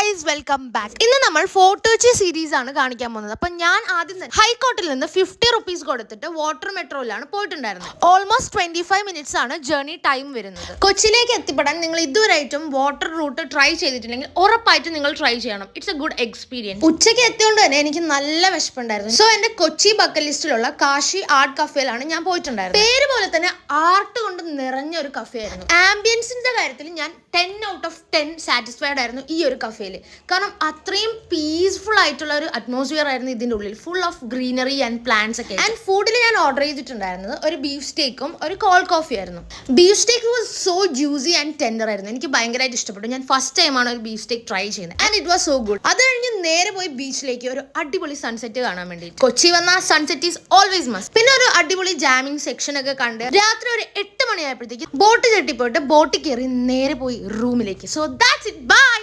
Guys, welcome back. ഇന്ന് നമ്മൾ fort Kochi series ആണ് കാണിക്കാൻ പോകുന്നത്. അപ്പം ഞാൻ ആദ്യം തന്നെ ഹൈക്കോർട്ടിൽ നിന്ന് 50 റുപ്പീസ് കൊടുത്തിട്ട് വാട്ടർ മെട്രോയിലാണ് പോയിട്ടുണ്ടായിരുന്നത്. ഓൾമോസ്റ്റ് 25 മിനിറ്റ്സ് ആണ് ജേർണി ടൈം വരുന്നത്. കൊച്ചിയിലേക്ക് എത്തിപ്പെടാൻ നിങ്ങൾ ഇതുവരെയായിട്ടും വാട്ടർ റൂട്ട് ട്രൈ ചെയ്തിട്ടില്ലെങ്കിൽ ഉറപ്പായിട്ടും നിങ്ങൾ ട്രൈ ചെയ്യണം. It's A good experience. ഉച്ചയ്ക്ക് എത്തിയോണ്ട് തന്നെ എനിക്ക് നല്ല വിശപ്പുണ്ടായിരുന്നു. സോ എന്റെ കൊച്ചി ബക്കറ്റ് ലിസ്റ്റിലുള്ള കാശി ആർട്ട് കഫേയിലാണ് ഞാൻ പോയിട്ടുണ്ടായിരുന്നത്. പേര് പോലെ തന്നെ ആർട്ട് കൊണ്ട് നിറഞ്ഞ ഒരു കഫേ ആയിരുന്നു. ആംബിയൻസിന്റെ കാര്യത്തിൽ ഞാൻ 10 ഔട്ട് ഓഫ് 10 സാറ്റിസ്ഫൈഡ് ആയിരുന്നു ഈ ഒരു കഫേയിൽ. കാരണം അത്രയും പീസ്ഫുൾ ആയിട്ടുള്ള ഒരു അറ്റ്മോസ്ഫിയർ ആയിരുന്നു ഇതിൻ്റെ ഉള്ളിൽ, full of greenery and plants ഒക്കെ. ആൻഡ് ഫുഡിൽ ഞാൻ ഓർഡർ ചെയ്തിട്ടുണ്ടായിരുന്നത് ഒരു ബീഫ് സ്റ്റേക്കും ഒരു കോൾഡ് കോഫി ആയിരുന്നു. Beef stake was so juicy and tender ആയിരുന്നു. എനിക്ക് ഭയങ്കരമായിട്ട് ഇഷ്ടപ്പെട്ടു. ഞാൻ ഫസ്റ്റ് ടൈമാണ് ഒരു ബീഫ് സ്റ്റേക്ക് ട്രൈ ചെയ്യുന്നത് and it was so good. അത് കഴിഞ്ഞ് നേരെ പോയി ബീച്ചിലേക്ക് ഒരു അടിപൊളി സൺസെറ്റ് കാണാൻ വേണ്ടി. കൊച്ചി വന്ന സൺസെറ്റ് ഈസ് ഓൾവേസ് മസ്റ്റ്. പിന്നെ ഒരു അടിപൊളി ജാമിങ് സെക്ഷൻ ഒക്കെ കണ്ട് രാത്രി ഒരു 8 മണിയായപ്പോഴത്തേക്ക് ബോട്ട് ചെട്ടിപ്പോയിട്ട് ബോട്ടിൽ കയറി നേരെ പോയി റൂമിലേക്ക്. So that's it. ബൈ.